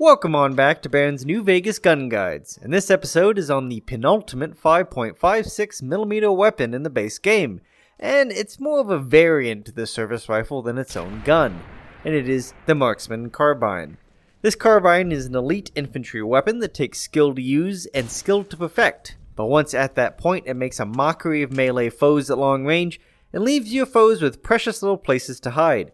Welcome on back to Baron's New Vegas Gun Guides, and this episode is on the penultimate 5.56mm weapon in the base game, and it's more of a variant to the service rifle than its own gun, and it is the Marksman Carbine. This carbine is an elite infantry weapon that takes skill to use and skill to perfect, but once at that point it makes a mockery of melee foes at long range and leaves your foes with precious little places to hide.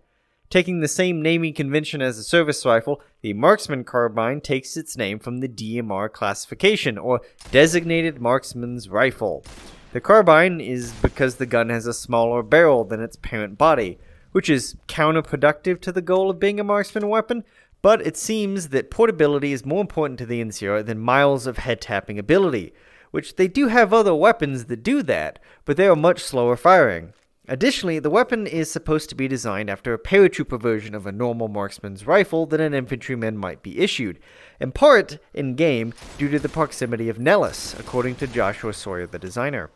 Taking the same naming convention as the service rifle, the Marksman Carbine takes its name from the DMR classification, or Designated Marksman's Rifle. The carbine is because the gun has a smaller barrel than its parent body, which is counterproductive to the goal of being a marksman weapon, but it seems that portability is more important to the NCR than miles of head-tapping ability, which they do have other weapons that do that, but they are much slower firing. Additionally, the weapon is supposed to be designed after a paratrooper version of a normal marksman's rifle that an infantryman might be issued, in part in-game due to the proximity of Nellis, according to Joshua Sawyer, the designer.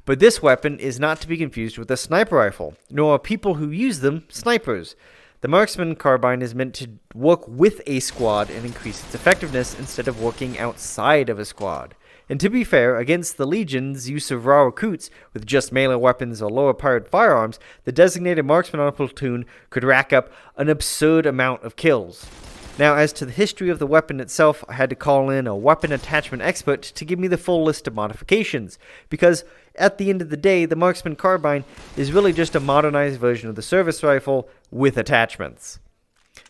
But this weapon is not to be confused with a sniper rifle, nor are people who use them snipers. The Marksman Carbine is meant to work with a squad and increase its effectiveness instead of working outside of a squad. And to be fair, against the Legion's use of raw recruits with just melee weapons or lower-powered firearms, the designated marksman on a platoon could rack up an absurd amount of kills. Now, as to the history of the weapon itself, I had to call in a weapon attachment expert to give me the full list of modifications, because at the end of the day, the Marksman Carbine is really just a modernized version of the service rifle with attachments.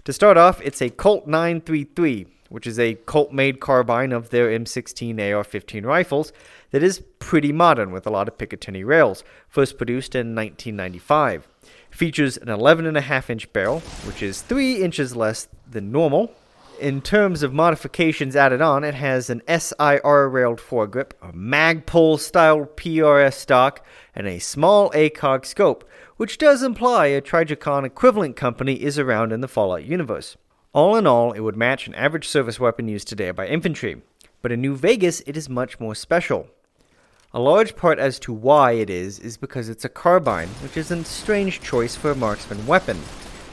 To start off, it's a Colt 933, which is a Colt-made carbine of their M16 AR-15 rifles that is pretty modern with a lot of Picatinny rails, first produced in 1995. It features an 11.5-inch barrel, which is 3 inches less than normal. In terms of modifications added on, it has an SIR-railed foregrip, a Magpul-style PRS stock, and a small ACOG scope, which does imply a Trijicon equivalent company is around in the Fallout universe. All in all, it would match an average service weapon used today by infantry, but in New Vegas it is much more special. A large part as to why it is because it's a carbine, which is a strange choice for a marksman weapon.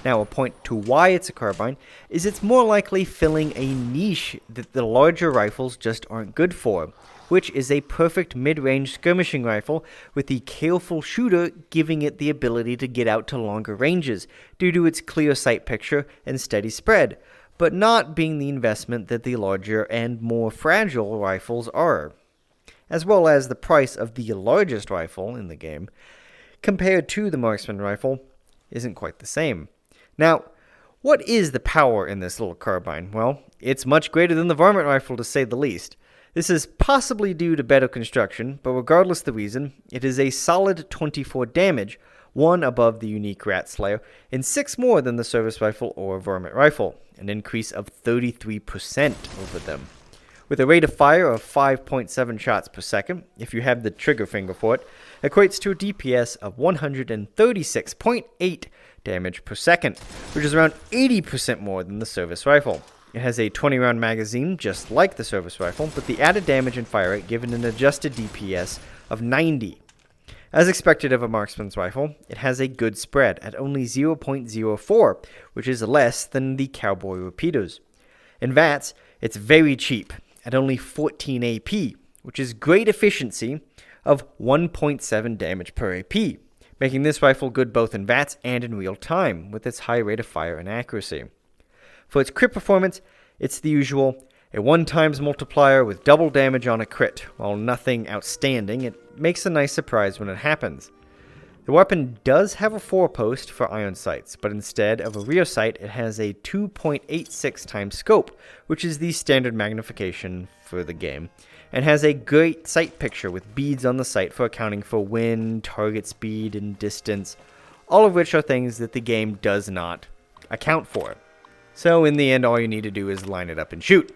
Now, a point to why it's a carbine is it's more likely filling a niche that the larger rifles just aren't good for, which is a perfect mid-range skirmishing rifle with the careful shooter giving it the ability to get out to longer ranges due to its clear sight picture and steady spread, but not being the investment that the larger and more fragile rifles are. As well as the price of the largest rifle in the game, compared to the marksman rifle, isn't quite the same. Now, what is the power in this little carbine? Well, it's much greater than the varmint rifle to say the least. This is possibly due to better construction, but regardless the reason, it is a solid 24 damage, 1 above the unique Rat Slayer, and 6 more than the service rifle or varmint rifle, an increase of 33% over them. With a rate of fire of 5.7 shots per second, if you have the trigger finger for it, equates to a DPS of 136.8 damage per second, which is around 80% more than the service rifle. It has a 20-round magazine, just like the service rifle, but the added damage and fire rate given an adjusted DPS of 90. As expected of a marksman's rifle, it has a good spread at only 0.04, which is less than the cowboy repeaters. In VATS, it's very cheap, at only 14 AP, which is great efficiency of 1.7 damage per AP, making this rifle good both in VATS and in real time, with its high rate of fire and accuracy. For its crit performance, it's the usual, a 1x multiplier with double damage on a crit. While nothing outstanding, it makes a nice surprise when it happens. The weapon does have a forepost for iron sights, but instead of a rear sight, it has a 2.86x scope, which is the standard magnification for the game, and has a great sight picture with beads on the sight for accounting for wind, target speed, and distance, all of which are things that the game does not account for. So in the end, all you need to do is line it up and shoot.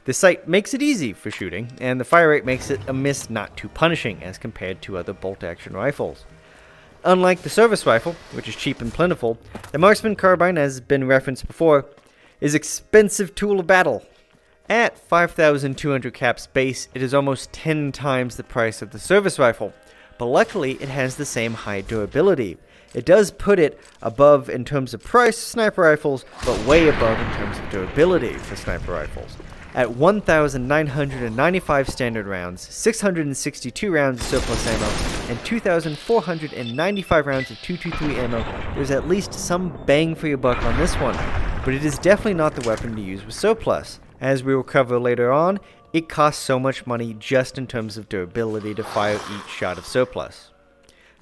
The sight makes it easy for shooting, and the fire rate makes it a miss not too punishing as compared to other bolt-action rifles. Unlike the service rifle, which is cheap and plentiful, the Marksman Carbine, as has been referenced before, is an expensive tool of battle. At 5,200 caps base, it is almost 10 times the price of the service rifle, but luckily it has the same high durability. It does put it above in terms of price sniper rifles, but way above in terms of durability for sniper rifles. At 1,995 standard rounds, 662 rounds of surplus ammo, and 2,495 rounds of 223 ammo, there's at least some bang for your buck on this one, but it is definitely not the weapon to use with surplus. As we will cover later on, it costs so much money just in terms of durability to fire each shot of surplus.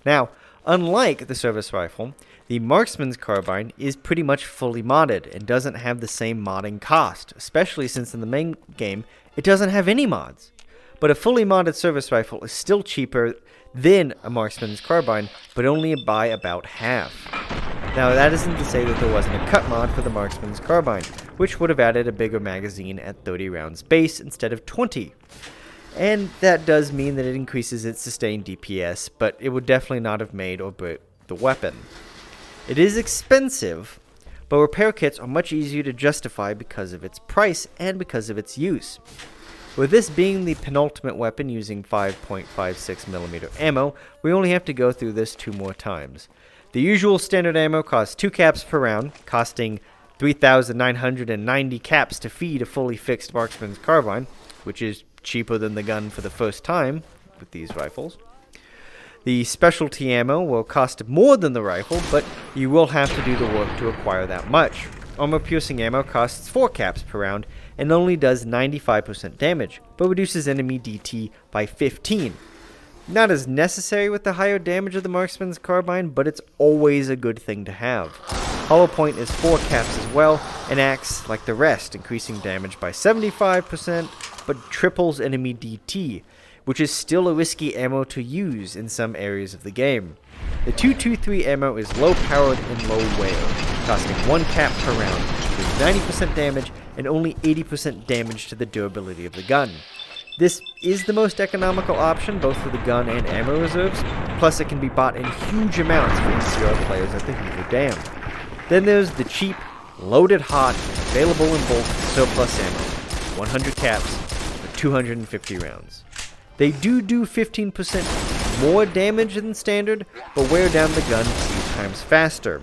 Now, unlike the service rifle, the Marksman's Carbine is pretty much fully modded and doesn't have the same modding cost, especially since in the main game it doesn't have any mods. But a fully modded service rifle is still cheaper than a Marksman's Carbine, but only by about half. Now that isn't to say that there wasn't a cut mod for the Marksman's Carbine, which would have added a bigger magazine at 30 rounds base instead of 20. And that does mean that it increases its sustained DPS, but it would definitely not have made or broke the weapon. It is expensive, but repair kits are much easier to justify because of its price and because of its use. With this being the penultimate weapon using 5.56mm ammo, we only have to go through this 2 more times. The usual standard ammo costs 2 caps per round, costing 3,990 caps to feed a fully fixed Marksman's Carbine, which is cheaper than the gun for the first time with these rifles. The specialty ammo will cost more than the rifle, but you will have to do the work to acquire that much. Armor-piercing ammo costs 4 caps per round and only does 95% damage, but reduces enemy DT by 15. Not as necessary with the higher damage of the Marksman's Carbine, but it's always a good thing to have. Hollow point is 4 caps as well, and acts like the rest, increasing damage by 75%, but triples enemy DT, which is still a risky ammo to use in some areas of the game. The 223 ammo is low powered and low wear, costing 1 cap per round, with 90% damage and only 80% damage to the durability of the gun. This is the most economical option both for the gun and ammo reserves, plus it can be bought in huge amounts for NCR players at the Hoover Dam. Then there's the cheap, loaded hot, and available in bulk surplus ammo, 100 caps for 250 rounds. They do 15% more damage than standard, but wear down the gun 2 times faster.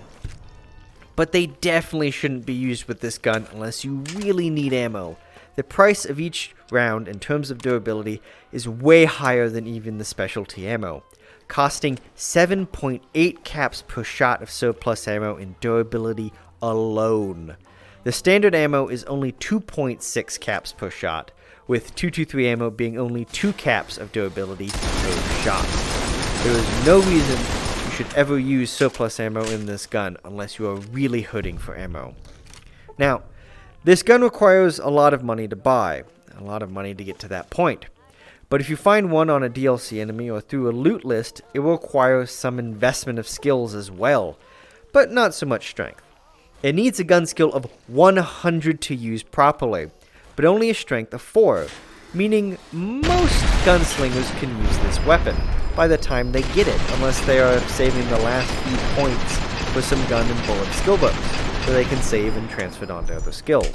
But they definitely shouldn't be used with this gun unless you really need ammo. The price of each round in terms of durability is way higher than even the specialty ammo, costing 7.8 caps per shot of surplus ammo in durability alone. The standard ammo is only 2.6 caps per shot, with 223 ammo being only 2 caps of durability per shot. There is no reason you should ever use surplus ammo in this gun unless you are really hurting for ammo. Now, this gun requires a lot of money to buy, a lot of money to get to that point. But if you find one on a DLC enemy or through a loot list, it will require some investment of skills as well, but not so much strength. It needs a gun skill of 100 to use properly, but only a strength of 4, meaning most gunslingers can use this weapon by the time they get it, unless they are saving the last few points for some gun and bullet skill books, so they can save and transfer it onto other skills.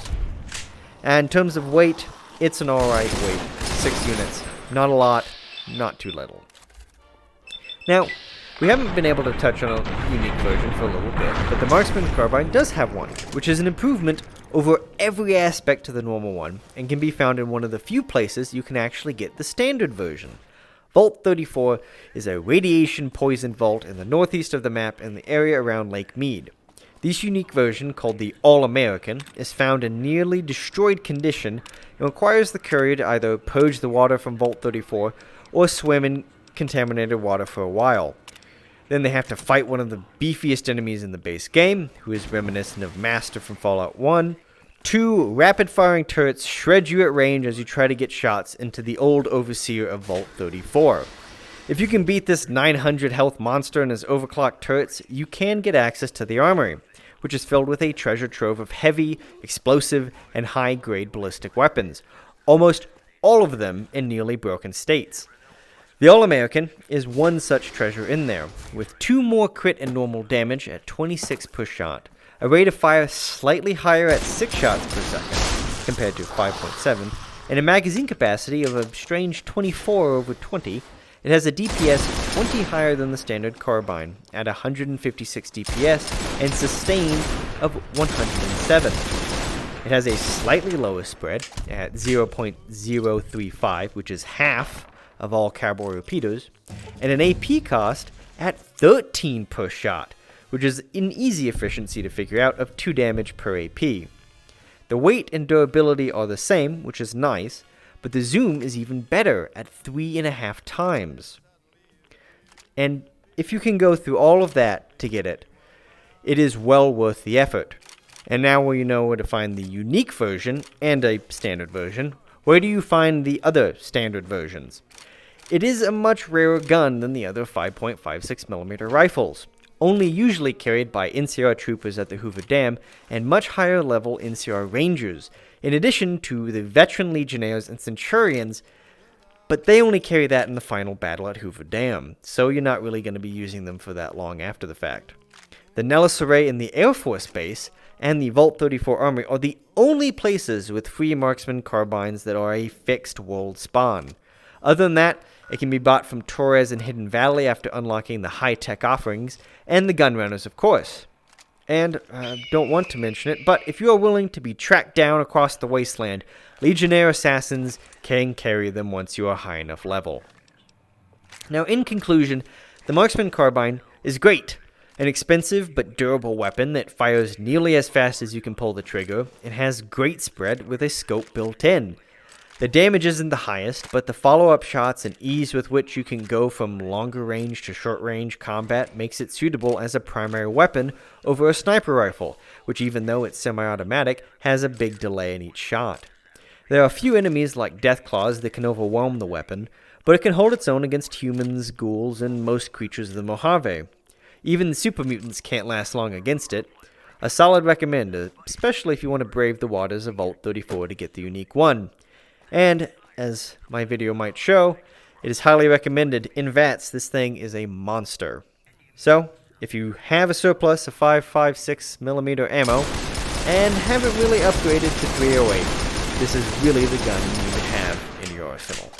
And in terms of weight, it's an alright weight, 6 units, not a lot, not too little. Now, we haven't been able to touch on a unique version for a little bit, but the Marksman Carbine does have one, which is an improvement over every aspect to the normal one, and can be found in one of the few places you can actually get the standard version. Vault 34 is a radiation-poisoned vault in the northeast of the map in the area around Lake Mead. This unique version, called the All-American, is found in nearly destroyed condition and requires the courier to either purge the water from Vault 34 or swim in contaminated water for a while. Then they have to fight one of the beefiest enemies in the base game, who is reminiscent of Master from Fallout 1. 2 rapid-firing turrets shred you at range as you try to get shots into the old Overseer of Vault 34. If you can beat this 900 health monster and his overclocked turrets, you can get access to the armory, which is filled with a treasure trove of heavy, explosive, and high-grade ballistic weapons, almost all of them in nearly broken states. The All-American is one such treasure in there, with 2 more crit and normal damage at 26 per shot, a rate of fire slightly higher at 6 shots per second, compared to 5.7, and a magazine capacity of a strange 24/20, It has a DPS 20 higher than the standard carbine at 156 DPS and sustain of 107. It has a slightly lower spread at 0.035, which is half of all cowboy repeaters, and an AP cost at 13 per shot, which is an easy efficiency to figure out of 2 damage per AP. The weight and durability are the same, which is nice, but the zoom is even better at 3.5 times. And if you can go through all of that to get it, it is well worth the effort. And now you know where to find the unique version and a standard version, where do you find the other standard versions? It is a much rarer gun than the other 5.56mm rifles, only usually carried by NCR troopers at the Hoover Dam and much higher level NCR Rangers, in addition to the veteran Legionnaires and Centurions, but they only carry that in the final battle at Hoover Dam, so you're not really going to be using them for that long after the fact. The Nellis Array in the Air Force Base and the Vault 34 Armory are the only places with free Marksman Carbines that are a fixed world spawn. Other than that, it can be bought from Torres and Hidden Valley after unlocking the high-tech offerings, and the Gunrunners, of course. And I don't want to mention it, but if you are willing to be tracked down across the wasteland, Legionnaire assassins can carry them once you are high enough level. Now, in conclusion, the Marksman Carbine is great. An expensive but durable weapon that fires nearly as fast as you can pull the trigger, and has great spread with a scope built in. The damage isn't the highest, but the follow-up shots and ease with which you can go from longer range to short range combat makes it suitable as a primary weapon over a sniper rifle, which even though it's semi-automatic, has a big delay in each shot. There are a few enemies like Deathclaws that can overwhelm the weapon, but it can hold its own against humans, ghouls, and most creatures of the Mojave. Even the super mutants can't last long against it. A solid recommend, especially if you want to brave the waters of Vault 34 to get the unique one. And, as my video might show, it is highly recommended. In VATS, this thing is a monster. So, if you have a surplus of 5.56mm ammo, and haven't really upgraded to 308, this is really the gun you need to have in your arsenal.